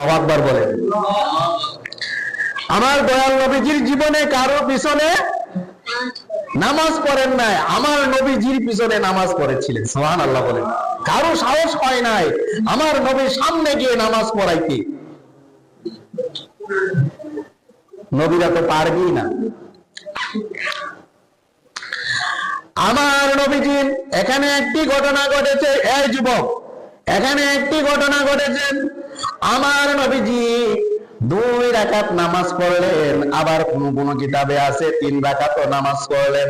আকবার বলেন। আমার দয়াল নবীজির জীবনে কারো পিছনে নামাজ পড়েন নাই, আমার নবীজির পিছনে নামাজ পড়েছিলেন। সুবহানাল্লাহ বলেন। কারো সাহস হয় নাই আমার নবীর সামনে গিয়ে নামাজ পড়াইতে। নবীরা তো পারবেই না। আমার নবীজির এখানে একটি ঘটনা ঘটেছে। এই যুবক, এখানে একটি ঘটনা ঘটেছে। আমার নবীজি 2 রাকাত নামাজ পড়লেন, আবার কোন কোন কিতাবে আছে 3 রাকাত নামাজ পড়লেন।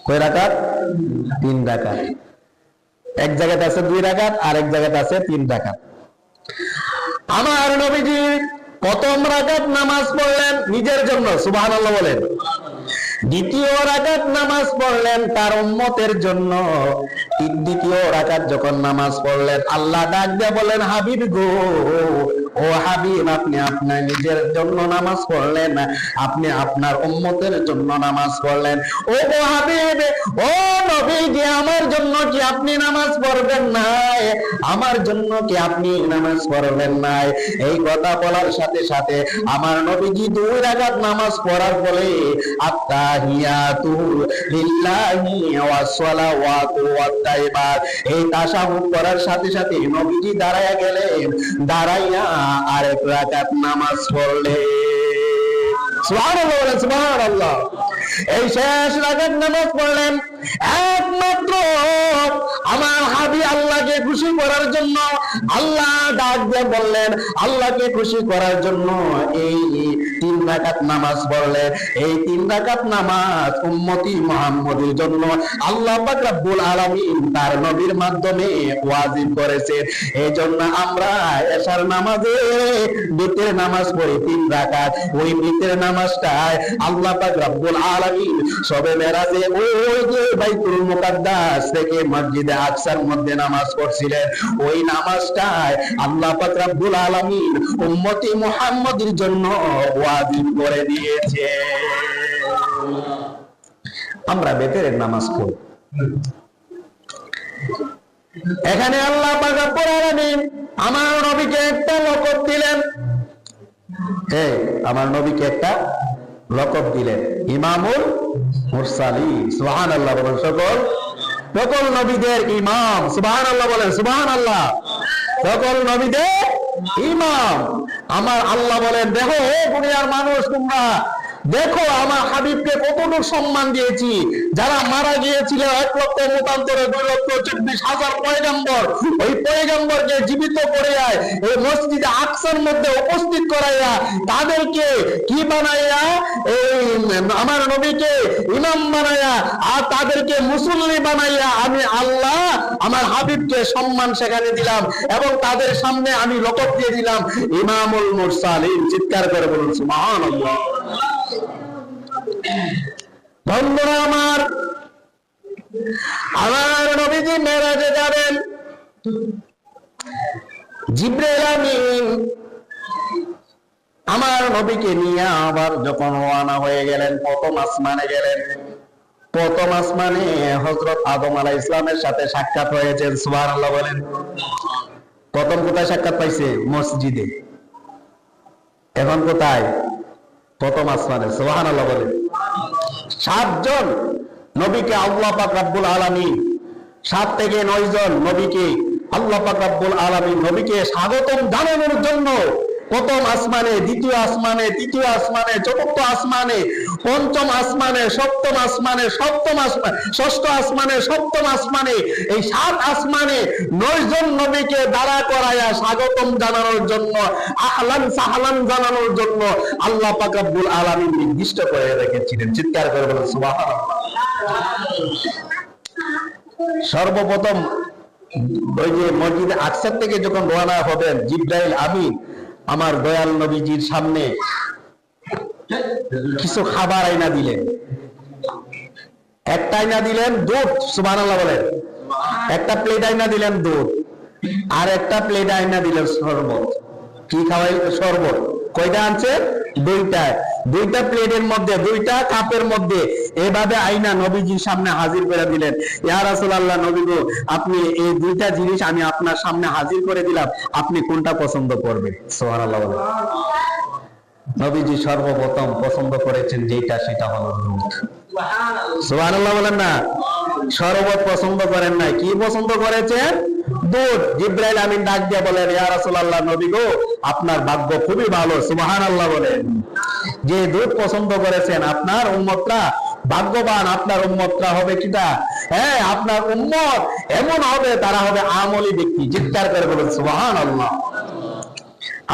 কয় রাকাত? 3 রাকাত। এক জায়গাতে আছে 2 রাকাত, আর এক জায়গাতে আছে 3 রাকাত। আমার নবীজি প্রথম রাকাত নামাজ পড়লেন নিজের জন্য, সুবহানাল্লাহ বলেন। দ্বিতীয় রাকাত নামাজ পড়লেন তার উম্মতের জন্য। দ্বিতীয় রাকাত যখন নামাজ পড়লেন, আল্লাহ ডাক দিয়ে বলেন, হাবিব গো, ও হাবিব, আপনি আপনার নিজের জন্য নামাজ পড়লেন, আপনি আপনার উম্মতের জন্য নামাজ পড়লেন। ও গো হাবিব, ও নবী, যে আমার জন্য কি আপনি নামাজ পড়বেন নাই? আমার জন্য কি আপনি নামাজ পড়বেন নাই? এই কথা বলার সাথে সাথে আমার নবীজি 2 রাকাত নামাজ পড়ার ফলে আত্তাহিয়াতু লিল্লাহি ওয়াস সালাওয়াতু ওয়াত তাইয়্যিবাত, এই তাশাহুদ করার সাথে সাথে নবীজি দাঁড়ায়া গেলেন, দাঁড়াইয়া আরেক রাকাত নামাজ পড়লেন। সুবহানাল্লাহ বলেন, সুবহানাল্লাহ। এই শেষ রাকাত নামাজ পড়লেন একমাত্র আমার হাবিব আল্লাহকে খুশি করার জন্য। আল্লাহ ডাক দিয়ে বললেন, আল্লাহকে খুশি করার জন্য এই 3 রাকাত নামাজ পড়লেন। এই 3 রাকাত নামাজ উম্মতি মুহাম্মদের জন্য আল্লাহ পাক রব্বুল আলামিন তার নবীর মাধ্যমে ওয়াজিব করেছে। এই জন্য আমরা এশার নামাজে বিতরের নামাজ পড়ি 3 রাকাত। ওই বিতরের নামাজটায় আল্লাহ পাক রব্বুল আলামিন সবে মেরাজে ওই যে বাইতুল মুকাদ্দাস থেকে মসজিদে আকসার মধ্যে নামাজ পড়ছিলেন, ওই নামাজটায় আল্লাহ পাক রব্বুল আলামিন উম্মতি মুহাম্মদের জন্য ওয়াজিব করে দিয়েছে। আমরা বেতের নামাজ পড়ি। এখানে আল্লাহ পাক রব্বুল আলামিন আমার নবীকে একটা লকব দিলেন। আমার নবীকে একটা লকব দিলেন, ইমামুল মুরসালিন। সুবহানাল্লাহ বলেন। সকল নবীদের ইমাম। সুবহানাল্লাহ বলেন, সুবহানাল্লাহ। সকল নবীদের ইমাম। আমার আল্লাহ বলেন, দেখো হে দুনিয়ার মানুষ, তোমরা দেখো আমার হাবিবকে কতটুকু সম্মান দিয়েছি। যারা মারা গিয়েছিল 1 লক্ষ মতান্তরে 2,24,000 পয়গম্বর, ওই পয়গম্বরকে জীবিত করে এই মসজিদে আকসার মধ্যে উপস্থিত করাইয়া তাদেরকে কি বানাইয়া, এই আমার নবীকে ইমাম বানাইয়া আর তাদেরকে মুসল্লি বানাইয়া আমি আল্লাহ আমার হাবিবকে সম্মান সেখানে দিলাম এবং তাদের সামনে আমি লকব দিয়ে দিলাম ইমামুল মুরসালিন। চিৎকার করে বলুন সুবহানাল্লাহ। বন্ধুরা আমার, আমার নবীজি মেরাজে যাবেন। জিবরাইল আমিন আমার নবীকে নিয়ে আবার যখন রওনা হয়ে গেলেন, প্রথম আসমানে গেলেন। প্রথম আসমানে হযরত আদম আলাইহিস সালামের সাথে সাক্ষাৎ হয়েছে। সুবহানাল্লাহ বলেন। প্রথম কোথায় সাক্ষাৎ পাইছে? মসজিদে। এখন কোথায়? প্রথম আসমানে। সুবহানাল্লাহ বলেন। 7 জন নবীকে আল্লাহ পাক রব্বুল আলামিন, 7 থেকে 9 জন নবীকে আল্লাহ পাক রব্বুল আলামিন নবীকে স্বাগতম জানানোর জন্য প্রথম আসমানে, দ্বিতীয় আসমানে, তৃতীয় আসমানে, চতুর্থ আসমানে, পঞ্চম আসমানে, সপ্তম আসমানে, সপ্তম আসমানে, ষষ্ঠ আসমানে, সপ্তম আসমানে, এই 7 আসমানে 9 জন নবীকে দাঁড়া করায়া স্বাগতম জানানোর জন্য, আহলান সাহলান জানানোর জন্য আল্লাহ পাক রব্বুল আলামিন নির্দিষ্ট করে রেখেছিলেন। চিৎকার করে বলেন সুবহানাল্লাহ। সর্বপ্রথম ওই যে মসজিদে আকসার থেকে যখন রওনা হবেন, জিবরাইল আমিন আমার দয়াল নবীজির সামনে কিছু খাবার আইনা দিলেন। একটা আইনা দিলেন দুধ। সুবহানাল্লাহ বলেন। একটা প্লেট আইনা দিলেন দুধ, আর একটা প্লেট আইনা দিলেন শরবত। কি খাওয়াই? শরবত। কয়টা আনছে? দুইটা। দুইটা প্লেটের মধ্যে, দুইটা কাপের মধ্যে এভাবে আইনা নবীজির সামনে হাজির করে দিলেন। ইয়া রাসূলুল্লাহ, নবী গো, আপনি এই দুইটা জিনিস আমি আপনার সামনে হাজির করে দিলাম, আপনি কোনটা পছন্দ করবেন? সুবহানাল্লাহ। নবীজি সর্বপ্রথম পছন্দ করেছেন যেটা, সেটা হলো দুধ। সুবহানাল্লাহ বলেন না? শরবত পছন্দ করেন নাই, কি পছন্দ করেছেন? দুধ। জিবরাইল আমিন ডাক দিয়ে বলেন, ইয়া রাসূলুল্লাহ, নবী গো, আপনার ভাগ্য খুবই ভালো। সুবহানাল্লাহ বলেন। যে দুধ পছন্দ করেছেন, আপনার উম্মতরা ভাগ্যবান। আপনার উম্মতরা হবে কিটা? হ্যাঁ, আপনার উম্মত এমন হবে, তারা হবে আমলি ব্যক্তি। চিৎকার করে বলেন সুবহানাল্লাহ।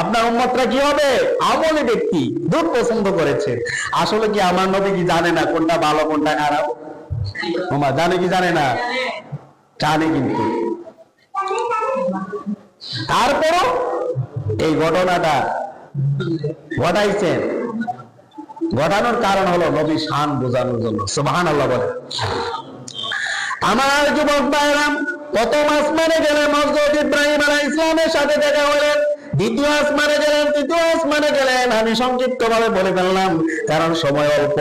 আপনার উম্মতরা কি হবে? আমলি ব্যক্তি। দুধ পছন্দ করেছে। আসলে কি আমার নবী কি জানে না কোনটা ভালো কোনটা খারাপ? জানে কি জানে না? জানে, কিন্তু তারপরও এই ঘটনাটা ঘটাইছেন। ঘটানোর কারণ হলো নবী শান বোঝানোর জন্য। সুবহানাল্লাহ বলে। আমার যুবক ভাইরাম, প্রথম আসমানে গেলেন, হযরত ইব্রাহিম আলাইহিস সালামের সাথে দেখা হলেন। দ্বিতীয় আসমানে গেলেন, তৃতীয় আসমানে গেলেন। আমি সংক্ষিপ্ত ভাবে বলে ফেললাম, কারণ সময় অল্প।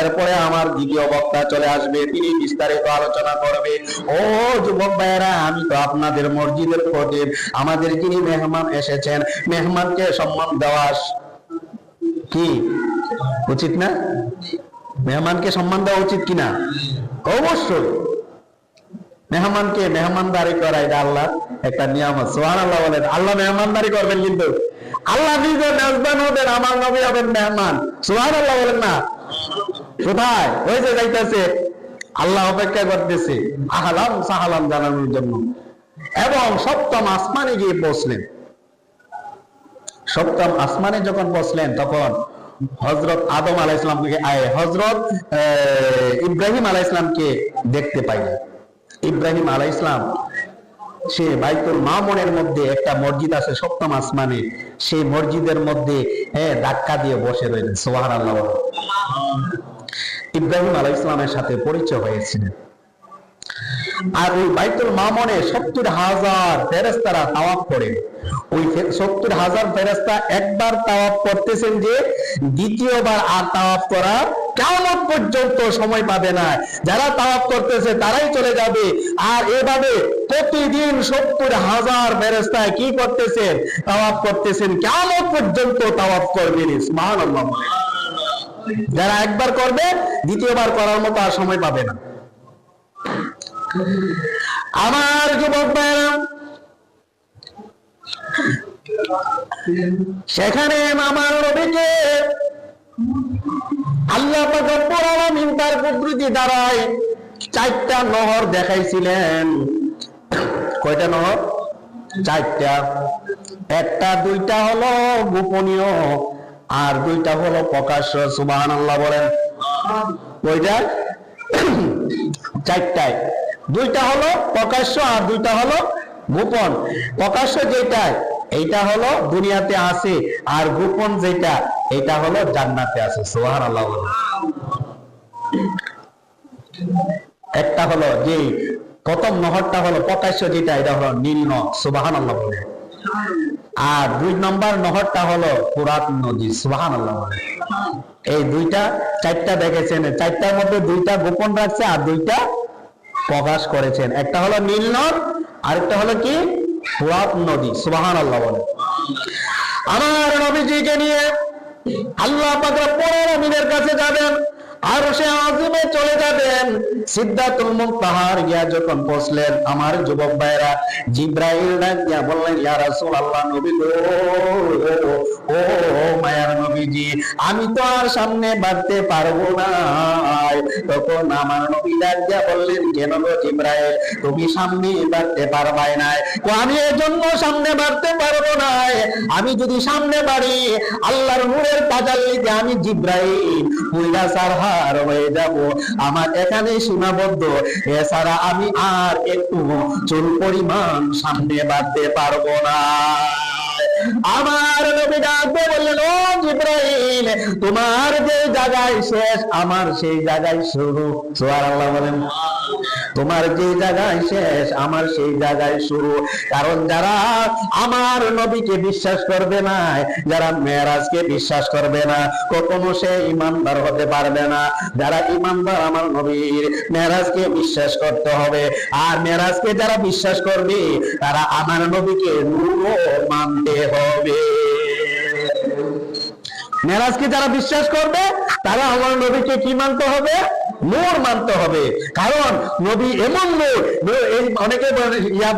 এরপরে আমার দ্বিতীয় বক্তা চলে আসবে, তিনি বিস্তারিত আলোচনা করবে। ও যুবক ভাইরা, আমি তো আপনাদের মসজিদের খতিব। আমাদের যিনি মেহমান এসেছেন, মেহমানকে সম্মান দেওয়া কি উচিত না? মেহমানকে সম্মান দেওয়া উচিত কিনা? অবশ্যই। মেহমানকে মেহমানদারি করা এটা আল্লাহ একটা নিয়ামত। সুবহানাল্লাহ বলেন। আল্লাহ মেহমানদারি করবেন, কিন্তু আল্লাহ নিজে মেজবান হবেন, আমার নবী হবেন মেহমান। সুবহানাল্লাহ বলেন না? কোথায়? ওই যে যাইতেছে, আল্লাহ অপেক্ষা করতেছে আহলাম সাহালাম জানানোর জন্য। এবং সপ্তম আসমানে গিয়ে পৌঁছলেন। সপ্তম আসমানে যখন পৌঁছলেন, তখন হযরত আদম আলাইহিস সালামকে, হযরত ইব্রাহিম আলাইহিস সালামকে দেখতে পাইলেন। ইব্রাহিম আলাইহিস সালাম সে বাইতুল মামুনের মধ্যে একটা মসজিদ আছে সপ্তম আসমানে, সেই মসজিদের মধ্যে ধাক্কা দিয়ে বসে রইলেন। সুবহানাল্লাহ। ইব্রাহিম আলাইহিস সালামের সাথে পরিচয় হয়েছিলেন। আর ওই বাইতুল মামুনে 70,000 ফেরেশতারা তাওয়াফ করে। ওই 70,000 ফেরেশতা একবার তাওয়াফ করতেছেন, যে দ্বিতীয়বার আর তাওয়াফ করা কিয়ামত পর্যন্ত সময় পাবে না। যারা তাওয়াফ করতেছে তারাই চলে যাবে। আর এভাবে প্রতিদিন 70,000 ফেরেশতা কি করতেছেন? তাওয়াফ করতেছেন। কিয়ামত পর্যন্ত তাওয়াফ করবেন। সুবহানাল্লাহ। যারা একবার করবে, দ্বিতীয়বার করার মতো আর সময় পাবে না। আমার যুবক ভাইরা, সেখানে আমার নবীকে আল্লাহ পাক রব্বুল আলামিন তার কুদরতি দ্বারায় 4টা নহর দেখাইছিলেন। কয়টা নহর? 4টা। একটা, 2টা হলো গোপনীয়, আর 2টা হলো প্রকাশ্য। সুবহানাল্লাহ বলেন। কয়টা? 4টায়। 2টা হলো প্রকাশ্য আর 2টা হলো গোপন। প্রকাশ্য যেটা, এইটা হলো দুনিয়াতে আছে, আর গোপন যেটা, এটা হলো জান্নাতে আছে। সুবহানাল্লাহ। একটা হলো যে প্রথম নহরটা হলো প্রকাশ্য যেটা, এটা হলো নীল নদ। সুবহানাল্লাহ বলে। আর 2 নম্বর নহরটা হলো ফোরাত নদী। সুবহানাল্লাহ বলে। এই 4টা দেখেছেন, 4টার মধ্যে 2টা গোপন রাখছে আর 2টা প্রকাশ করেছেন। একটা হলো নীল নদ, আরেকটা হলো কি? ফোরাত নদী। সুবহানাল্লাহ বলে। আমার নবীজিকে নিয়ে আল্লাহ পাক রব্বুল আলামিনের কাছে যাবেন, আরশে আজিমে চলে যাবেন। সিদরাতুল মুনতাহার গিয়া যখন পৌঁছলেন, আমার যুবক ভাইরা, জিবরাইল ডাক দিয়া বললেন, ইয়া রাসূলুল্লাহ, নবী গো, ও মায়ার নবীজি, আমি তো আর সামনে বাড়তে পারবো না। তখন আমার নবী ডাক দিয়া বললেন, কেন গো জিবরাইল, তুমি সামনে বাড়তে পারবাই না? আমি এজন্য সামনে বাড়তে পারবো না, আমি যদি সামনে বাড়ি, আল্লাহর নূরের তাজাল্লিতে আমি জিবরাইল পুরা সারহার হয়ে যাব। আমার এখানে সীমাবদ্ধ, এছাড়া আমি আর একটু চুল পরিমাণ সামনে বাড়তে পারবো না। আমার নবী ডাকতে বললেন, ও জিবরাইল, তোমার যে জায়গায় শেষ, আমার সেই জায়গায় শুরু। সুবহানাল্লাহ বলেন। তোমার যে জায়গায় শেষ আমার সেই জায়গায় শুরু। কারণ যারা আমার নবীকে বিশ্বাস করবে না, যারা মেরাজকে বিশ্বাস করবে না, কখনো সে ইমানদার হতে পারবে না। যারা ইমানদার আমার নবীর মেরাজকে বিশ্বাস করতে হবে। আর মেরাজকে যারা বিশ্বাস করবে তারা আমার নবীকে নূরও মানতে হবে। মেরাজকে যারা বিশ্বাস করবে তারা আমার নবীকে কি মানতে হবে? নূর মানতে হবে। কারণ নবী এমন নূর, অনেকে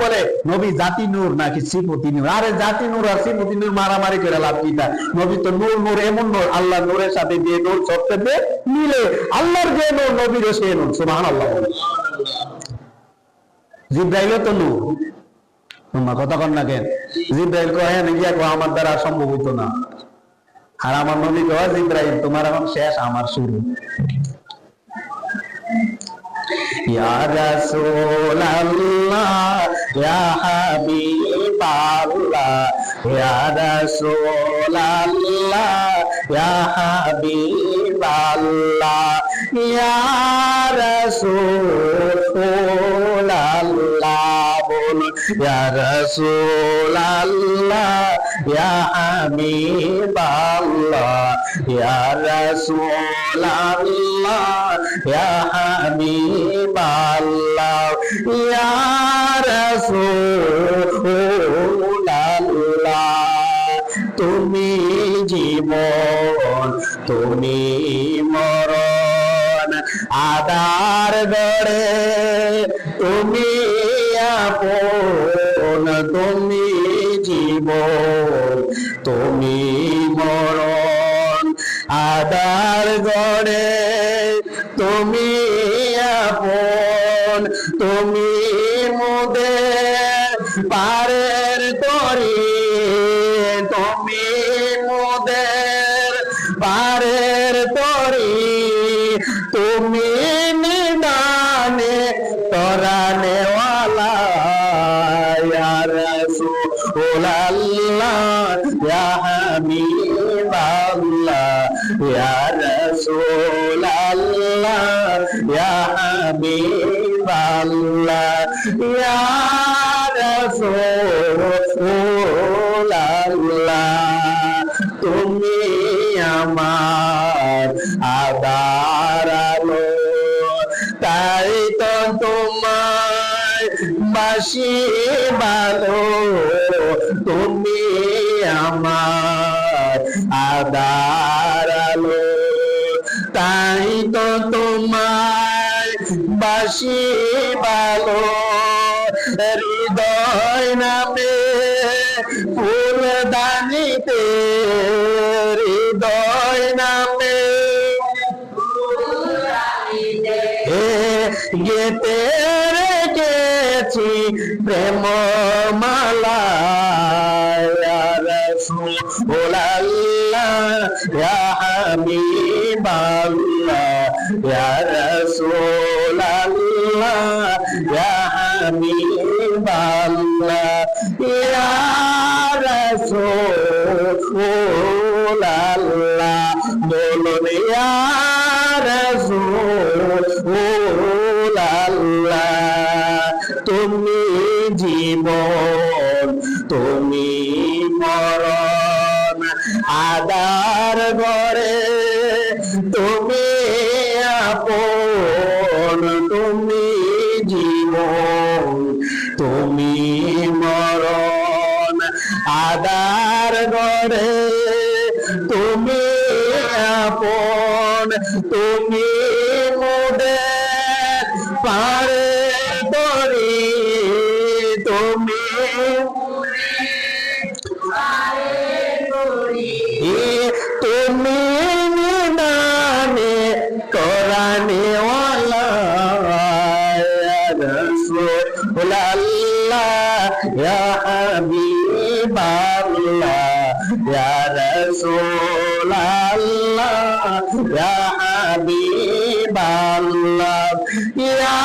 বলে নবী জাতি নূর নাকি শ্রীপতি নূর। আরে জাতি নূর আর শ্রীপতি নূর মারামারি করে লাভ কি? নবী তো নূর, নূর এমন নূর, আল্লাহ নূরের সাথে যে নূর সবচেয়ে মিলে, আল্লাহর যে নূর নবীর সে নূর। সুবহানাল্লাহ। জিব্রাইলও তো নূর। তোমরা কথা কন না কেন? জিব্রাইল কয় নিজে আমার দ্বারা সম্ভব হইতো না। আর আমার নবী কয় জিব্রাইল তোমার এখন শেষ, আমার শুরু। ইয়া রাসূলুল্লাহ ইয়া হাবিবাল্লাহ ইয়া রাসূলুল্লাহ ইয়া হাবিবাল্লাহ ইয়া রাসূলুল্লাহ বল ইয়া রাসূলুল্লাহ ইয়া হাবিবাল্লাহ ইয়া রাসূলুল্লাহ ইয়া হাবিবাল্লাহ ইয়া রাসূলুল্লাহ তুমি জীবন তুমি মরণ আদার গড়ে তুমি আপন, তুমি জীবন তুমি মরণ আদার গড়ে তুমি আপন, তুমি মোদের পারের তরি, তুমি মোদের পারের তরি, তুমি নিদানে তরানে ওয়ালা ইয়া রাসূলুল্লাহ ইয়া হাবিবাল্লাহ ইয়া রাসূলুল্লাহ ইয়া হাবিবাল্লাহ ইয়া রাসূলুল্লাহ তুমি আমার আধার আলো, তাই তো তোমায় বাসি ভালো, তুমি আমার আধার আলো, তাই তো তোমায় বাসি ভালো। হৃদয় নামে ফুলদানিতে, হৃদয় নামে গেতে রেখেছি প্রেম মালা ইয়া রাসূলুল্লাহ ইয়া হাবিবাল্লাহ ইয়া রাসূলুল্লাহ ইয়া হাবিবাল্লাহ ইয়া রাসূলুল্লাহ বলুন ইয়া রাসূলুল্লাহ তুমি জীবন তুমি মরণ আদার ঘরে তুমি আপন, তুমি জীবন তুমি মরণ আদার ঘরে তুমি আপন, তুমি মোদের পারে তরি, তুমি তুমি নিদানে তরানে ওয়ালা ইয়া রাসূলুল্লাহ ইয়া হাবিবাল্লাহ ইয়া রাসূলুল্লাহ ইয়া হাবিবাল্লাহ ইয়া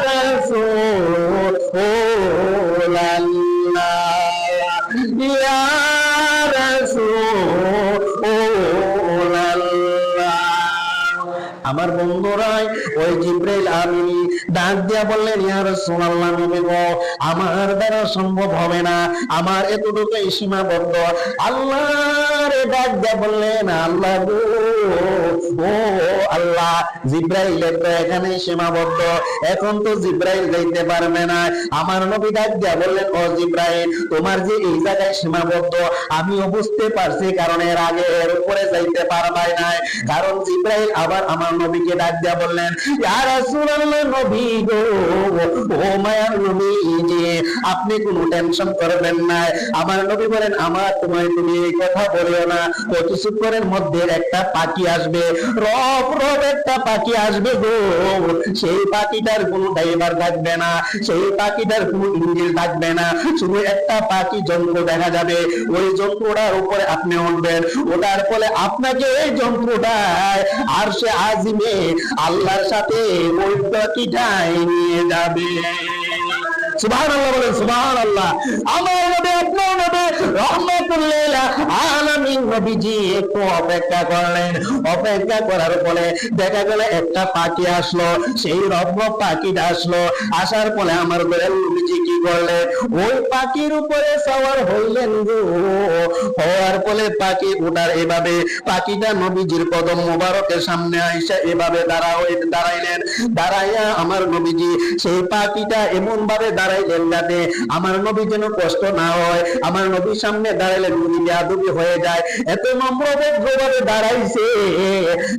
রাসূলুল্লাহ ইয়া রাসূলুল্লাহ। আমার বন্ধুরাই ওই জিবরাইল আমিন ডাক দিয়া বললেন, ইয়া রাসূলুল্লাহ, নবী গো, আমার দ্বারা সম্ভব হবে না, আমার এতটুকুই সীমাবদ্ধ। আল্লাহরে ডাক দিয়া বললেন, আল্লাহ গো, ও আল্লাহ, জিব্রাইলের তো এখানে সীমাবদ্ধ, এখন তো জিব্রাইল যাইতে পারবে না। আমার নবী ডাক দিয়া বললেন, ও জিব্রাইল, তোমার যে এই জায়গায় সীমাবদ্ধ আমিও বুঝতে পারছি, কারণ এর আগে এর উপরে যাইতে পারবাই নাই। কারণ জিব্রাইল আবার আমার নবীকে ডাক দিয়া বললেন, ইয়া রাসূলুল্লাহ, নবী গো, ও মায়ার নবী জি, আপনি কোনো টেনশন করবেন না। আমার নবী বলেন, আমার তুমি এই কথা বলিও না, ও কিছুক্ষণের মধ্যে একটা পাখি আসবে, রব একটা পাখি আসবে গো, সেই পাখিটার কোনো ড্রাইভার থাকবে না, সেই পাখিটার কোনো ইঞ্জিন থাকবে না, শুধু একটা পাখি যন্ত্র দেখা যাবে, ওই যন্ত্রটার উপরে আপনি উঠবেন, ওটার ফলে আপনাকে এই যন্ত্রটায় আরশে আজিমে আল্লাহর সাথে ওই পাখিটাই নিয়ে যাবে। সুবহানাল্লাহ বলেন, সুবহানাল্লাহ। আমার নবী, আপনার নবী রাহমাতুল লিল আলামিন নবীজি একটু অপেক্ষা করলেন। অপেক্ষা করার পরে দেখা গেল একটা পাখি আসলো, সেই রব্ব পাখিটা আসলো। আসার পরে আমার দয়াল নবীজি কি করলেন, ওই পাখির উপরে সওয়ার হইলেন গো। হওয়ার পরে পাখি উঠার এভাবে পাখিটা নবীজির কদম মোবারকের সামনে আইসা এভাবে দাঁড়াইলেন। দাঁড়াইয়া আমার নবীজি সেই পাখিটা এমন ভাবে দাঁড়াইলেন যাতে আমার নবী যেন কষ্ট না হয়। আমার নবীর সামনে দাঁড়াইলে নবী বেয়াদবি হয়ে যায়, এত নম্র ভদ্রভাবে দাঁড়াইছে।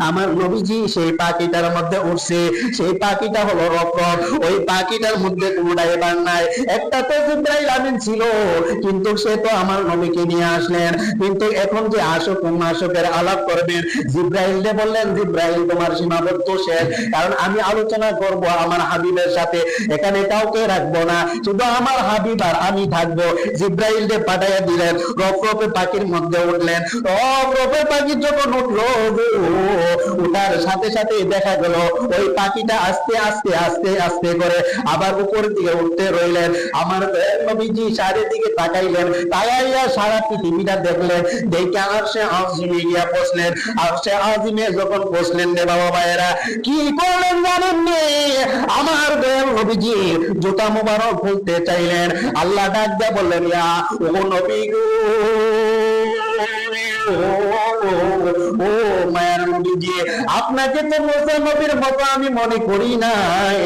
আমার নবীজি সেই পাখিটার মধ্যে উঠছে, সেই পাখিটা হলো রকম, ওই পাখিটার মধ্যে কোনো ড্রাইভার নাই। একটা তো জিব্রাইল আমিন ছিল, কিন্তু সে তো আমার নবীকে নিয়ে আসলেন। কিন্তু এখন যে আশক মাশকের আলাপ করবেন, জিব্রাইলকে বললেন, জিব্রাইল তোমার সীমাবদ্ধ শেষ, কারণ আমি আলোচনা করব আমার হাবিবের সাথে, এখানে কাউকে রাখবো না, শুধু আমার হাবিব আর আমি থাকবো। জিব্রাইলকে পাঠাইয়া দিলেন, রফরফে পাখির মধ্যে উঠলেন। রফরফে পাখি যখন উঠলো, উঠার সাথে সাথে দেখা গেল ওই পাখিটা আস্তে আস্তে আস্তে আস্তে করে আবার উপরের দিকে উঠতে রইলেন। আমার নবীজি চারিদিকে তাকাইলেন, তাকাইয়া সারা পৃথিবীটা দেখলেন, দেখে আরশে আজিমে গিয়া বসলেন। আরশে আজিমে যখন বসলেন রে বাবা ভাইয়েরা, কি করলেন জানেন নে? আমার দয়াল নবীজি জুতা মুবারক খুলতে চাইলেন। আল্লাহ ডাক দিয়া বললেন, ইয়া ও নবী গো, ও মায়ের নবীজি, আপনাকে তো মুসা নবীর মতো আমি মনে করি নাই,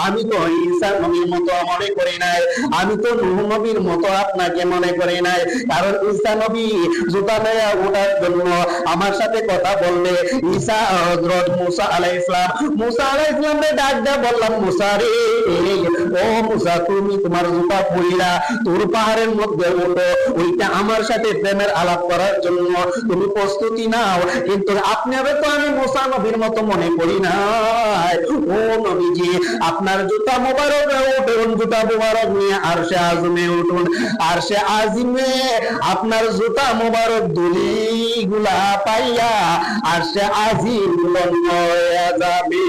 আমি তো ঈসা নবীর মতো মনে করি নাই, আমি তো নূহ নবীর মতো আপনাকে মনে করি নাই। কারণ ঈসা নবী জুতা নেয়া ওঠার জন্য আমার সাথে কথা বললে, ঈসা হযরত মুসা আলাইহিস সালাম, মুসা আলাইহিস সালামকে ডাক দিয়া বললাম, মুসা রে, ও মুসা, তুমি তোমার জুতা পরিলা তোর পাহাড়ের মধ্যে ওঠো, ওইটা আমার সাথে প্রেমের আলাপ করার জন্য তুমি প্রস্তুতি নাও। কিন্তু আপনারে তো আমি মুসা নবীর মতো মনে করি না। ও নবীজি, আপনার জুতা মোবারক উঠুন, জুতা মোবারক নিয়ে আরশে আযমে উঠুন। আরশে আযমে আপনার জুতা মোবারক ধুলি গুলা পাইয়া আরশে আযিম বন্ধ হয়ে যাবে।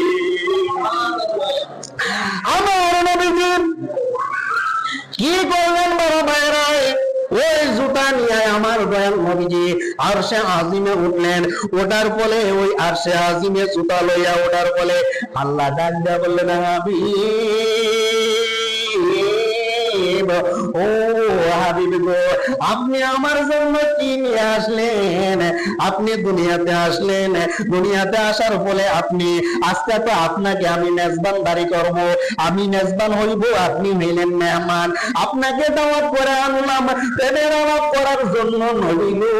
আমার নবীজি কি করলেন বড় ভাইরা, ওই জুতা নিয়ে আমার দয়াল নবীজি আরশে আজিমে উঠলেন। ওঠার ফলে ওই আরশে আজিমে জুতা লইয়া ওঠার ফলে আল্লাহ ডাক দিয়া বললেন, ও হাবিব গো, আপনি আমার জন্য কি নিয়ে আসলেন? আপনি দুনিয়াতে আসলেন, দুনিয়াতে আসার ফলে আপনি আজকে তো আপনাকে আমি মেজবানদারি করব, আমি মেজবান হইব, আপনি হইলেন মেহমান। আপনাকে দাওয়াত করে আনলাম প্রেমের আলাপ করার জন্য নবী গো।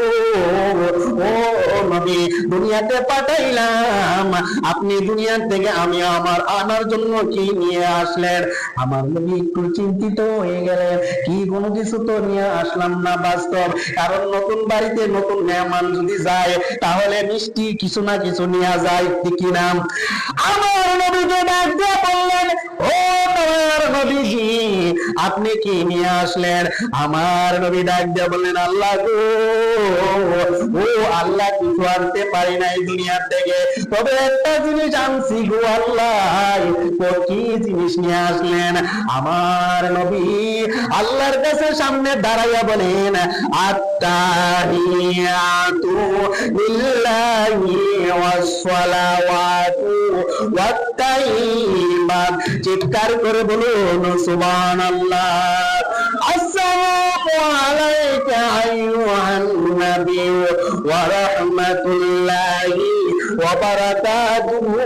ও নবী, দুনিয়াতে পাঠাইলাম, আপনি দুনিয়া থেকে আমি আমার আনার জন্য কি নিয়ে আসলেন? আমার নবী একটু চিন্তিত হয়ে গেলেন, কি কোনো কিছু তো নিয়ে আসলাম না বাস্তব, কারণ নতুন বাড়িতে নতুন মেহমান যদি যায় তাহলে মিষ্টি কিছু না কিছু নিয়ে যায়, কি নাম? আমার নবীকে ডাক দিয়ে বললেন, ও তোমার নবীজি, আপনি কি নিয়ে আসলেন? আমার নবী ডাক দিয়ে বললেন, আল্লাহ গো, ও আল্লাহ, কিছু আনতে পারি নাই দুনিয়া থেকে, তবে একটা জিনিস আনছি গো আল্লাহ। কি জিনিস নিয়ে আসলেন? আমার নবী আল্লাহর কাছে সামনে দাঁড়াইয়া বলেন আত্তাহিয়াতু লিল্লাহি ওয়াস সালাওয়াতু ওয়াত তাইয়্যিবাত। চিৎকার করে বলুন সুবহানাল্লাহ। আসসালামু আলাইকা আইয়ুহান নবী ওয়া রাহমাতুল্লাহি ওয়া বারাকাতুহু।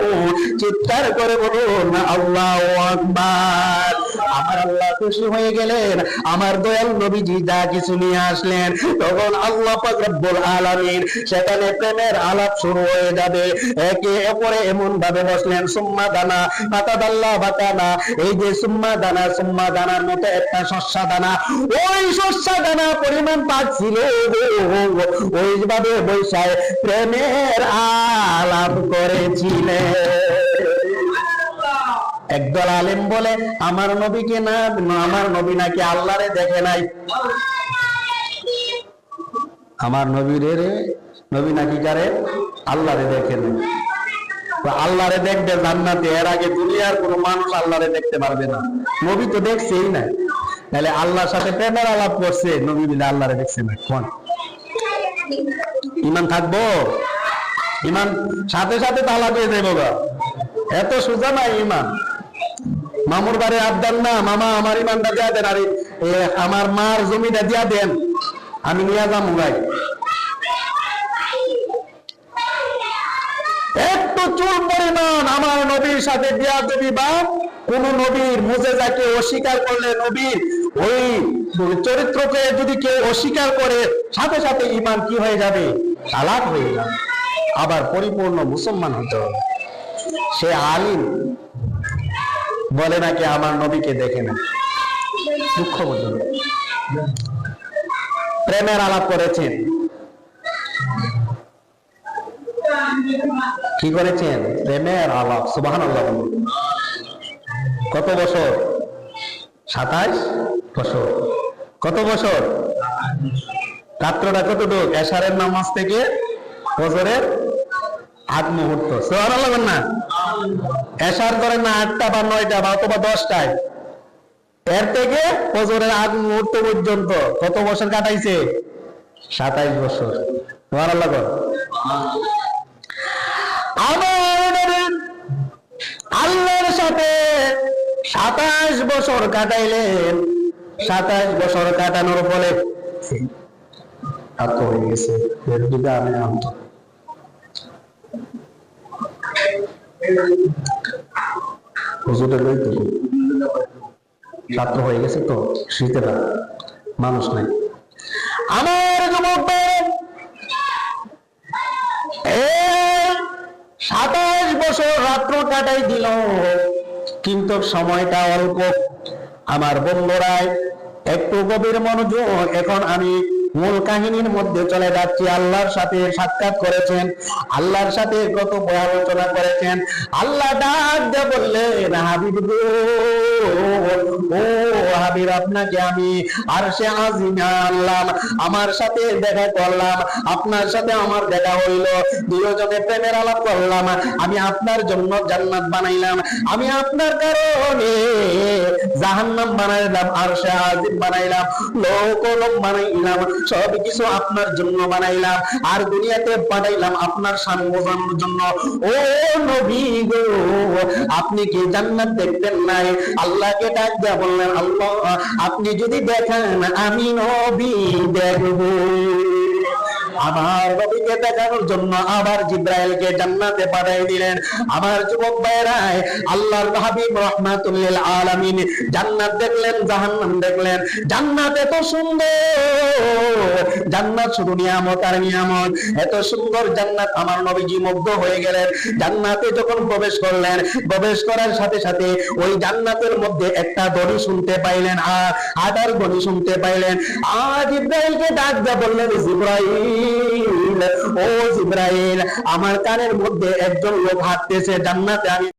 চিৎকার করে বলুন আল্লাহু আকবার। আমার আল্লাহ খুশি হয়ে গেলেন, আমার দয়াল নবীজি যা কিছু নিয়ে আসলেন, তখন আল্লাহ পাক রব্বুল আলামিন সেখানে প্রেমের আলাপ শুরু হয়ে যাবে। একে অপরে এমন ভাবে বসলেন, সুম্মা দানা ফাতাদাল্লা বাতানা। এই যে সুম্মা দানার মতো একটা শস্যা দানা, ওই শস্যা দানা পরিমাণ পাচ্ছিল, ওইভাবে বৈশায় প্রেমের আলাপ করেছিলেন। একদল আলেম বলে আমার নবীকে না, আমার নবী নাকি আল্লাহরে দেখে নাই। আমার নবী নাকি কারে? আল্লাহরে দেখে নাই। আল্লাহরে দেখবে জান্নাতে, এর আগে দুনিয়ার কোন মানুষ আল্লাহরে দেখতে পারবে না। নবী তো দেখছেই না, তাহলে আল্লাহর সাথে প্রেমের আলাপ করছে, নবী বলে আল্লাহরে দেখছে না। কোন ইমান থাকবো? ইমান সাথে সাথে তালা দিয়ে দেবো গা, এত সোজা না ইমান। মামুর বাড়ি আবদান না, মামা আমার ইমানটা দিয়া দেন, আর আমার মার জমিটা দিয়া দেন, আমি নিয়ে যাবো ভাই। একটু চুল পরিমাণ আমার নবীর সাথে দিয়া দেবি বা কোন নবীর মুজেজাকে অস্বীকার করলে, নবীর ওই চরিত্রকে যদি কেউ অস্বীকার করে, সাথে সাথে ইমান কি হয়ে যাবে? আলাপ হয়ে যাবে। আবার পরিপূর্ণ মুসলমান হতে হবে। সে আলিম বলে নাকি আমার নবীকে দেখে না, দুঃখজনক। প্রেমের আলাপ করেছেন, কি করেছেন? প্রেমের আলাপ। সুবহানাল্লাহ। কত বছর? 27 বছর। কত বছর? রাত্রটা কতটুক? এশারের নামাজ থেকে ফজরের আগ মুহূর্ত। সুবহানাল্লাহ না? এশার করেন না 8টা বা 9টা বা অথবা 10টায়, এর থেকে ফজরের আগ মুহূর্ত পর্যন্ত কত বছর কাটাইছে? 27 বছর। সুবহানাল্লাহ। আমার আল্লাহর সাথে 27 বছর কাটাইলেন। 27 বছর কাটানোর ফলে আত্ম হয়ে গেছে। এর দিকে আমি আন্ত ছাত্র হয়ে গেছে তো শীতে না, মানুষ নাই। আমার যুবক 27 বছর রাত্র কাটাই দিল, কিন্তু সময়টা অল্প। আমার বন্ধুরা একটু গভীর মনোযোগ। এখন আমি মূল কাহিনীর মধ্যে চলে যাচ্ছি। আল্লাহর সাথে সাক্ষাৎ করেছেন, আল্লাহর সাথে কত আলোচনা করেছেন। আল্লাহ ডাক দিয়ে বললেন, হাবিব গো, ও হাবিব, আপনাকে আমি আরশে আজিমে আনলাম, আমার সাথে দেখা করলাম, আপনার সাথে আমার দেখা হইল, দুজনে প্রেমের আলাপ করলাম। আমি আপনার জন্য জান্নাত বানাইলাম, আমি আপনার কারণে জাহান্নাম বানাইলাম, আরশে আজিম বানাইলাম, লোক বানাইলাম, সব কিছু আপনার জন্য বানাইলাম, আর দুনিয়াতে পাঠাইলাম আপনার শান বোঝানোর জন্য। ও নবী গো, আপনি কি জান্নাত দেখতেন নাই? আল্লাহকে ডাক দিয়া বললেন, আল্লাহ আপনি যদি দেখেন আমি নবী দেখব। আমার নবীকে দেখানোর জন্য আবার জিব্রাইলকে জান্নাতে পাঠিয়ে দিলেন। আমার যুবক ভাইরা, আল্লাহর হাবিব রাহমাতুল লিল আলামিন জান্নাত দেখলেন, জাহান্নাম দেখলেন। জান্নাত এত সুন্দর, জান্নাত শুধু নিয়ামত আর নিয়ামত, এত সুন্দর জান্নাত। আমার নবীজি মুগ্ধ হয়ে গেলেন। জান্নাতে যখন প্রবেশ করলেন, প্রবেশ করার সাথে সাথে ওই জান্নাতের মধ্যে একটা ধ্বনি শুনতে পাইলেন, আর আদার ধ্বনি শুনতে পাইলেন। আর জিব্রাইলকে ডাক দিয়া বললেন, জিব্রাইল, ও জিব্রাইল, আমার কানের মধ্যে একজন লোক হাঁটতেছে জান্নাতে, আমি